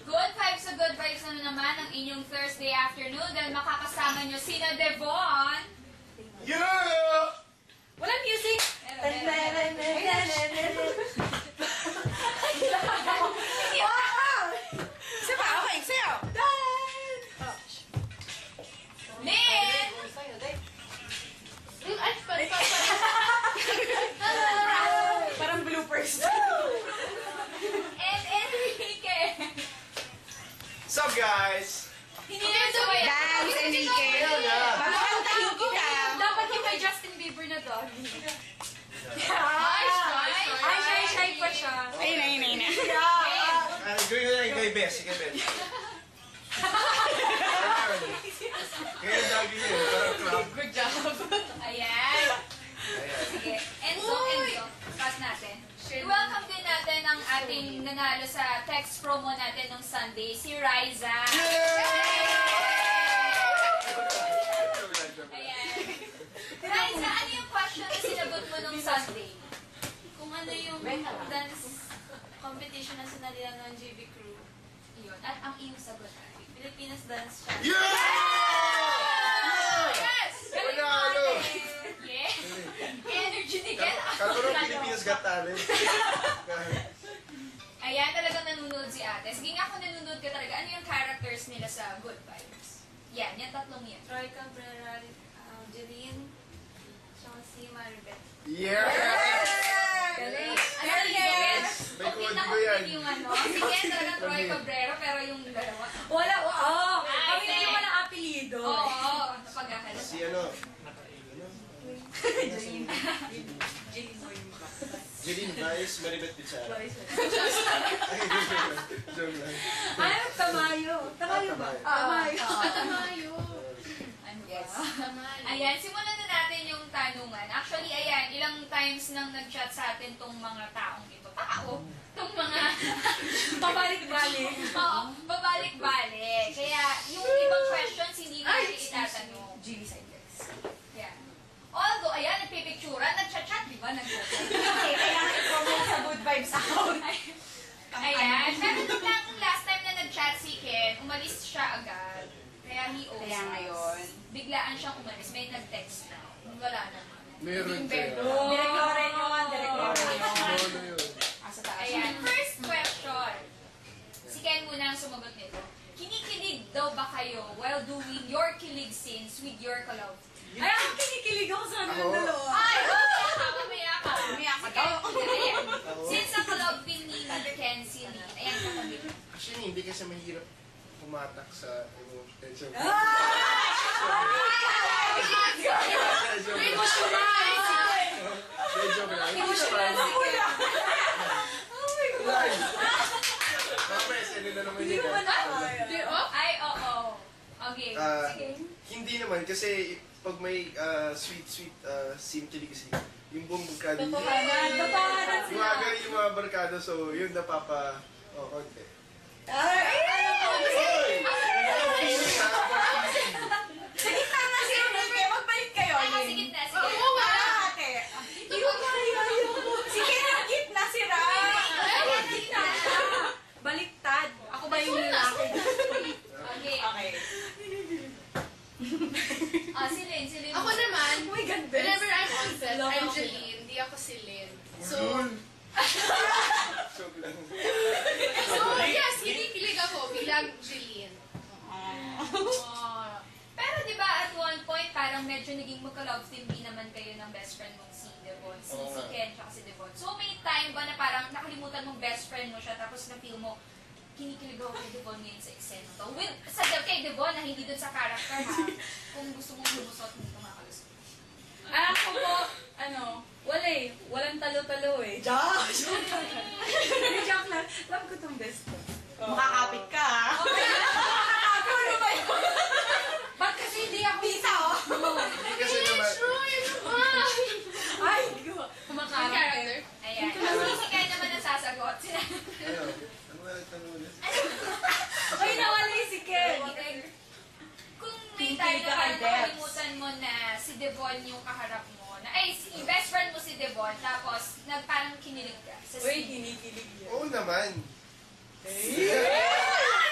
Good vibes na good vibes na naman ang inyong Thursday afternoon dahil makakasama nyo sina Devon. Yeah! Walang music! Isa pa, okay, sayo! Lynn! Parang bloopers. And Enrique! What's up, guys? Hindi na ito eh. Dance, Enrique! Babakantahin kita! Dapat yung kay Justin Bieber na dog. Ay, shy pa siya. Ayun. Gawin ko na yung kay Bess. Kay Bess. Kaya dagi yun. Parang club. Good job. Ayan. Sige. Enzo. Pass natin. I-welcome din natin ang ating nanalo sa text promo natin nung Sunday, si Riza. Ayan. Riza, ano yung question na sinagot mo nung Sunday? Kung ano yung dance competition na sinalihan ng GB Crew. Yun. At ang iyong sagot ay Pilipinas Dance Challenge. Yes! Galing Panalo! natin! Yes! Energy ni Ken. Kala ko nung Pilipinas Got Talent. Ayan, talagang nanonood si ate. Sige nga kung nanonood ka talaga, ano yung characters nila sa Good Vibes? Yan, yung tatlong yan. Troy Cabrera, Jeline, tsaka si Maribeth. Yeah! Galing! Ano Yes! yes! May Okay code na ko yan. yung ano. Si Ken talagang Troy Cabrera, pero yung dalawa. Wala, Ay, kami na hindi. naman ang apelido. Oo, napagkakala. Si ano? Jeline Vice, Maribeth Pizarro. Ay, joke lang. Ay, Tamayo. Tamayo ba? Tamayo. Tamayo. Yes. Ayan, simulan na natin yung tanungan. Actually, ayan, ilang times nang nag-chat sa atin tong mga taong ito. Tong mga Pabalik-balik. Oo, babalik-balik. Kaya yung ibang questions hindi natin itatanong. Gili Saidex. Yan. Although, ayan, nagpipicturan, nag-chat-chat, di ba? Nag-chat. Okay, kailangan i-promote sa Good Vibes account. Ayan. Pero nung last time na nag-chat si Ken, umalis siya agad. Kaya he owes Kaya us. ngayon. Biglaan siyang umalis. May nag-text na. Wala naman. Meron siya. Direktoren yun, direktoren yun. Ano yun? Asa taas. Ayan. First question. Si Ken muna ang sumagot nito. Kinikilig daw ba kayo while doing your kilig scenes with your kalove? Ay, ako kinikilig ako sa Ako? ng dalawa. Ay! Mamaya ka. Mamaya ka Si Ken, daw. ayan. Since ang kalove pin ni Ken si Lee. Ayan, katabi. Actually, hindi kasi mahirap pumatak sa emotion. Emotional na mula. Oh my God. Mamaya, sino na naman Hindi yun. ko ba na Ay, oo. Okay. Sige. Hindi naman, kasi pag may sweet scene kasi, yung buong barkada, Totohanan sila. gumagano yung mga barkada, so yun konti. Ay, alam ko. Oy! Sa gitna na si Enrique, magbalik kayo. Sige na, sige. Oo, wala ate. Hindi ko kaya yun. Sige na, gitna si Ra. Ayan, gitna. Baliktad. Ako ba yung lalaki? Okay. Okay. Si Lynn. Ako naman, Oh my God, whenever I'm on set, Love I'm ako. Jeline, hindi ako si Lynn. So, Joke lang. yes, kinikilig ako bilang Jeline. Pero di ba at one point parang medyo naging magka-love team din naman kayo ng best friend mong si Devon, si Ken tsaka si Devon. So may time ba na parang nakalimutan mong best friend mo siya tapos na-feel mo kinikilig ako kay Devon ngayon sa eksena to. Kay Devon na hindi dun sa character ha. Kung gusto mong lumusot, hindi ka makalusot. Ako po, wala eh. Walang talo-talo eh. Josh! Joke lang. Love ko tong best ko. Makakapit ka ha? Ano ba yun? Ba't kasi hindi ako pizza oh? Hindi kasi naman, Ay, hindi ko Yung kumakapit. character. Ayan. Si Ken naman ang sasagot. ano ba yung tanong ulit? Ay, nawala yung si Ken. Kung may time na parang nakalimutan mo na si Devon yung kaharap mo, si best friend mo si Devon, tapos parang kinilig ka sa Uy, scene. kinikilig yan. Oo naman. Eh?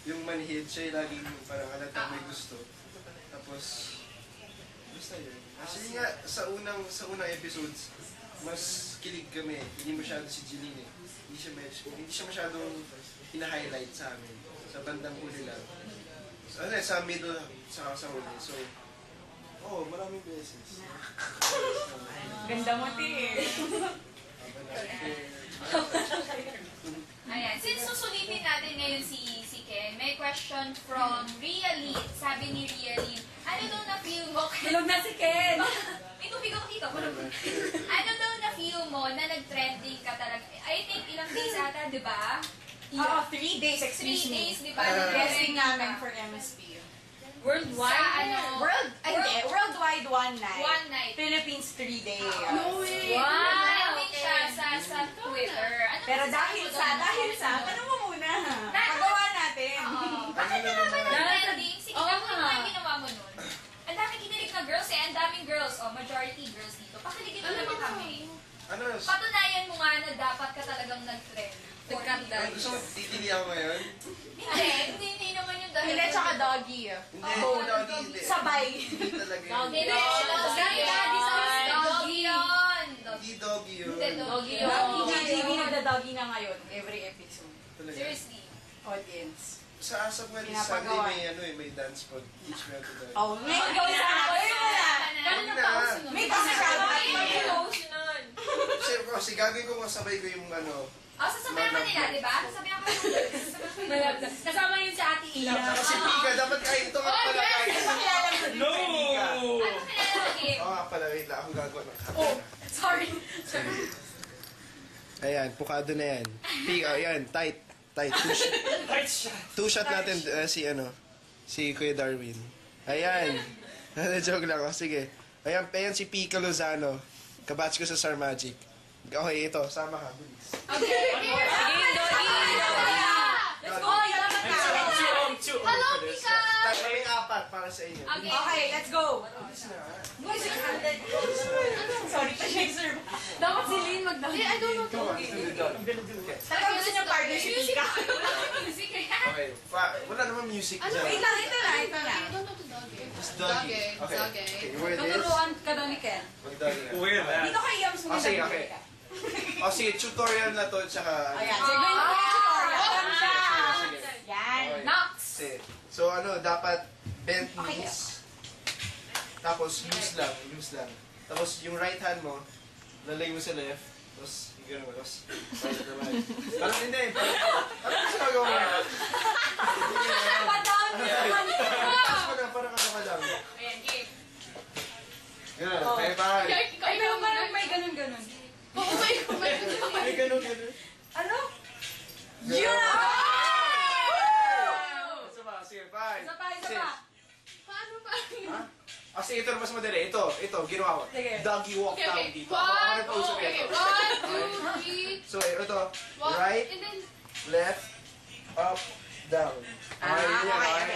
yung manhid, siya yung laging parang halata may gusto. Tapos, basta yun. Actually nga, sa unang episodes, mas kilig kami. Hindi masyado si Jeline eh. Hindi siya masyadong hina-highlight sa amin. Sa bandang huli lang. So, ano, sa middle, sa huli. So, maraming beses. Ganda mo, Ti. Ayan, since susulitin natin ngayon si Ken, may question from Ria Lynn. Sabi ni Ria Lynn, ano daw na-feel mo? Tulog na si Ken. May tubig ako dito. Ano daw na-feel mo na nag-trending ka talaga? I think ilang days ata, di ba? Oo, 3 days, 3 excuse me. days, di ba? Guesting namin for MSP. Worldwide? Sa ano? Worldwide one night. One night. Philippines 3 days. No way! Wow! Trending siya sa Twitter. Ano Pero masasabi dahil mo sa, doon? ano mo muna? Pagawa natin. Oo. Bakit ka naman nag-trending? Sige, Oo ano nga. naman ginawa mo nun? Ang daming kinilig na girls eh. Ang daming girls. Majority girls dito. Pakiligin mo naman kami. Ano, Patunayan mo nga na dapat ka talagang nag-trend. gusto mo titili ako ngayon? Hindi naman yung dahil. Hindi, tsaka doggy. Hindi, Oo, doggy, hindi. Sabay. Hindi talaga yun. Doggy. Hindi, doggy yun. Hindi doggy yun. Hindi, doggy yun. GGB nagda-doggy na ngayon, every episode. Talaga. Seriously. Audience. Sa ASAP nga this Pinapagawa. Sunday may dance pod. Teach me how to dance. Oh, may gawin na natin. Ganun na. May kasama. Kasi gagawin ko masabay ko yung ano. Sasabihan ka nila, di ba? Sasabihan ka nila. Kasama yun sa Ate Ina. Kasi Pika, dapat kahit ito nga pala kahit ito. No! Ano kanila lagi? Oo nga pala, wait lang. Ako gagawa ng kata. Oh, sorry. Ayan, pukado na yan. Pika, ayan, tight. Tight. Two shot natin si Kuya Darwin. Ayan. Joke lang ako. Sige. Ayan si Pika Lozano. Kabatch ko sa Star Magic. Okay, ito. Sama ka. Bilis. Okay. Let's go. Salamat ka. Hello, Pika. May 4 para sa inyo. Okay, let's go. Sorry, sir. Dapat si Lynn magdahil. I don't know. Come on, let's do it. Talaga gusto niya partner si Pika. Music eh. Okay. Wala naman music Ano? dyan. Wait lang, ito na. I don't know to doggy. Just doggy. Okay. Doggy. Okay, you ready? Tuturuan ka daw ni Ken. Mag-doggy na. Weird, Dito kay Yams mo Okay, okay. O sige, tutorial na to, tsaka... Ayan, sige, gawin mo yung tutorial. Sige. Yan. Okay. Nox. Sige. So dapat bent knees. Tapos loose lang. Tapos yung right hand mo, lalay mo sa left. Tapos yung gano'n mo. Tapos right naman. Parang hindi. Ano yung sinagawa mo? Padown. Parang ano ka lang. Ayan, game. Gano'n. Okay, bye. Ay, pero parang may ganun-ganun. Oh my God. May gano'n. Ano? Yun! Isa pa. Sige, bye. Isa pa. Paano pa? Sige, ito na mas madali. Ito, ginawa ko. Sige. Doggy walk down Okay. dito. Ako nag-pose Okay. ito. 1, 2, 3. So, ito. Walk. Right, And then, left, up, down. Okay. Right,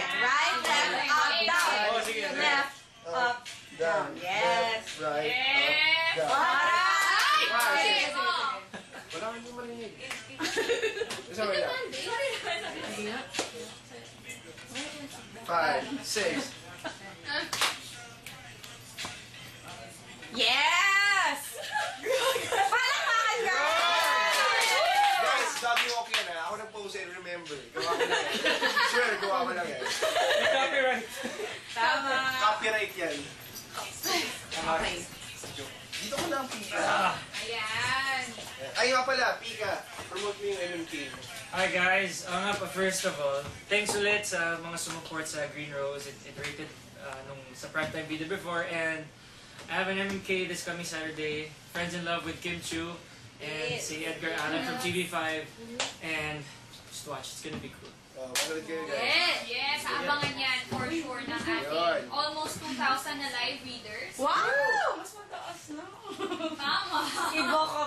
left, up, down. Oh, sige. Left, up, Down. Yes. Left, right, Yes. up, down. Alright! Wow, Sige, sige. sige, sige. Wala kang yung marinig. Isa mo lang. 5, 6. Yes! Palakpakan ka! Guys, doggy walk yan ha. Ako nag-pose eh, remember. Gawa ko lang yan. Sure, gawa ko lang yan. Copyright. Tama. Copyright yan. Okay. Dito ko lang pika. Ayan. Ay, nga pala, pika. Promote mo yung MMK. Hi guys, nga pa first of all, thanks ulit sa mga sumuport sa Green Rose. It rated nung sa primetime video before, and I have an MMK this coming Saturday. Friends in Love with Kim Chu and si Edgar Allan from TV5, and just watch, it's gonna be cool. Panood kayo guys. Yes, abangan yan for sure ng ating Yun. almost 2,000 na live readers. Wow! Mas mataas na. Tama. Iba ka.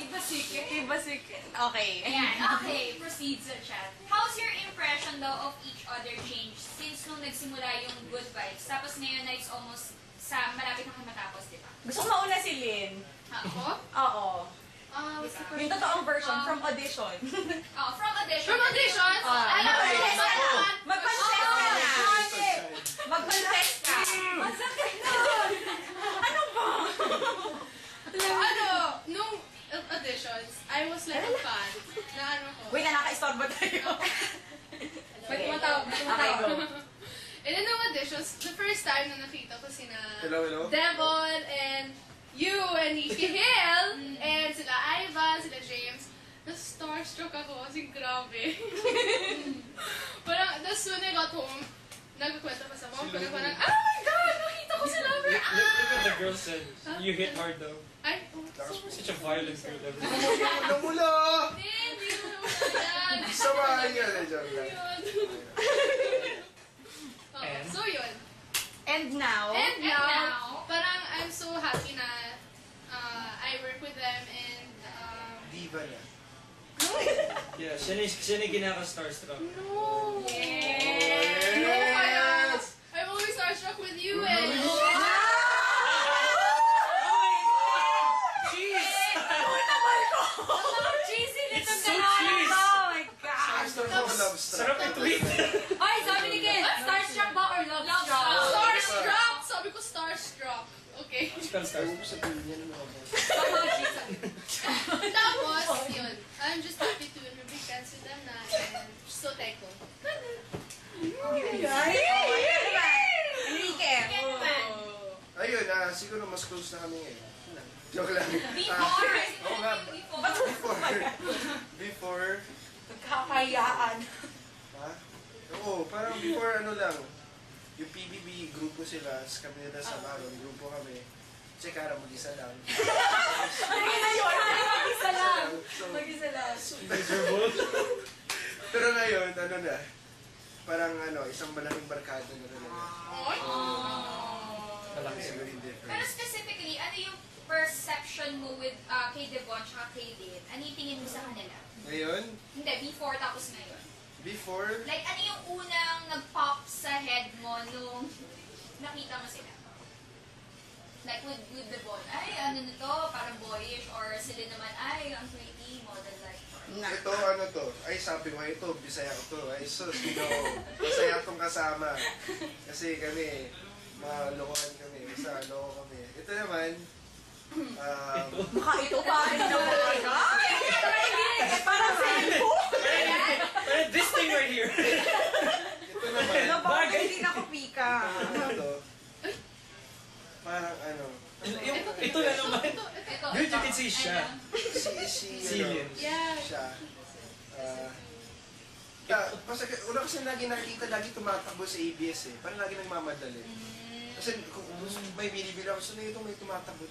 Iba sikat. Iba sikat. Okay. Ayan, okay, proceed sa chat. How's your impression though of each other change since nung nagsimula yung Good Vibes? Tapos ngayon na it's almost sa malapit na matapos, di ba? Gusto ko mauna si Lynn. Ako? Oo. What's the Yung totoong version from audition. Oh, from audition. From auditions? Ah, Alam mo, okay. And then nung auditions, the first time na nakita ko sina Hello. Devon and you and Nikki Hill and sila Ivan, sila James. Na-starstruck ako kasi grabe. Parang, that's when I got home, nagkwento pa sa mom ko na parang, oh my God! Nakita ko sila! Look what the girl said. You hit hard though. Ay, oh, Such a violent girl ever. Namula! Hindi mo naman yan. Samahan yan. Joke lang. And? So yun. And now? And And now, now? parang I'm so happy na I work with them and Diva na. Yeah, siya na yung kinaka-starstruck. no. Yes! No, parang I'm always starstruck with you and Cheese! Cheesy It's nitong so dalawa. cheese. Oh my God. Starstruck ako, love Sarap struck. i-tweet. Ay, sabi ni Ken, starstruck ba or love Love struck? struck. starstruck. Sabi ko starstruck. Okay. Spell Ayaw starstruck. mo sabihin yan mga boss. Tapos, yun. I'm just happy to be friends with them na and so thankful. Enrique. Ayun, siguro mas close na kami ngayon. Joke lang. Before! Oo nga. Before! Before. Kakayaan. Ha? Oo, parang before ano lang. Yung PBB, grupo sila. Kami nila sa Maron, grupo kami. Si Kara, mag-isa lang. Mag-isa lang. So, Mag-isa lang. Miserable. pero ngayon, ano na, parang ano, isang malaking barkada na talaga. Malaki Siguro siguro. yung Pero difference. specifically, ano yung perception mo with kay Devon tsaka kay Lynn? Ano yung tingin mo sa kanila? Ngayon, Hindi, before tapos ngayon. before, Like, ano yung unang nag-pop sa head mo nung nakita mo sila? Like, with Devon, ay, ano nito, parang boyish, or sila naman, ay, ang pretty, model-like. ito, ano to, ay sabi mo, ito, Bisaya ko to, ay sus, masaya tong kasama. Kasi kami, malokohan kami, basta loko kami. Ito naman, Maka ito pa rin na talaga. Parang cellphone. Pero this thing right here. ito naman, Bakit hindi na ko pika? ano to, parang ano, Ito na naman. Ito, Dude, you can see siya. si Cillian. Yeah. siya. Basta una kasi lagi nakikita, lagi tumatakbo sa ABS eh. Parang lagi nagmamadali. Kasi kung may binibili ako, so na ito may tumatakbo.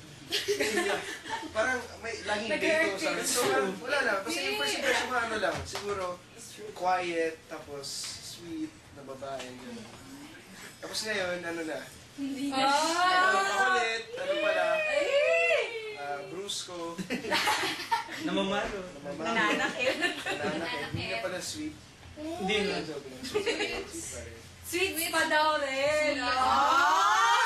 Parang may laging dito sa akin. So wala lang. Basta yung first impression ko ano lang. Siguro quiet, tapos sweet na babae. Ganun. Tapos ngayon, ano na. Makulit, ano pala. Brusco. Namamalo. Nananakit. Nananakit. Hindi na pala sweet. Hindi na. Joke lang. Sweet pa rin. Sweets pa daw rin. Oh!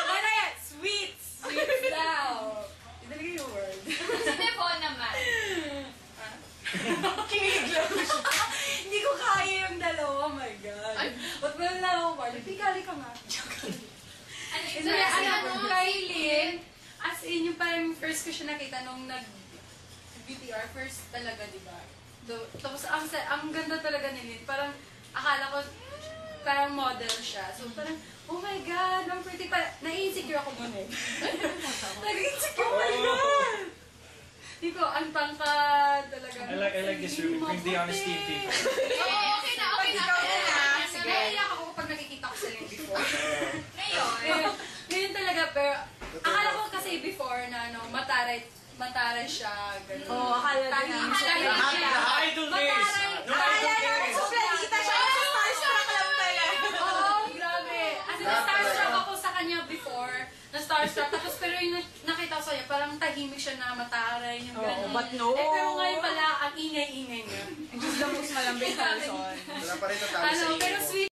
Ano yan? Sweets. Sweets daw. Idalagay yung word. Si Devon naman. Kinilig lang siya. Hindi ko kaya yung dalawa. Oh my God. Ba't mo lang ako, Marley? Pigali ka nga. Ano yung Hindi, first ano, Kylie, as in, yung parang first ko siya nakita nung nag-BTR, first talaga, di ba? Tapos, ang ganda talaga ni Lynn. Parang, akala ko, parang model siya. So, parang, oh my God, ang pretty pa. Nai-insecure ako nun eh. Nag-insecure pa yun. Di ko, ang tangkad talaga. I like this room. It brings the honesty in people. Okay na, okay na. Sige. Naiiyak ako kapag nakikita ko sila before. Ngayon, Ngayon talaga, pero akala ko kasi before na ano, mataray siya, gano'n. Oo, akala Tahimik siya. siya. No idol days. No idol days. Planita siya, starstruck lang pala. Oo, grabe. As in, starstruck ako sa kanya before, na-starstruck. Tapos pero yung nakita ko sa kanya, parang tahimik siya na mataray, yung gano'n. but no. Eh, pero ngayon pala, ang ingay-ingay niya. Just the most malambing person. Wala pa rin natalo sa Ano, inyo pero mo.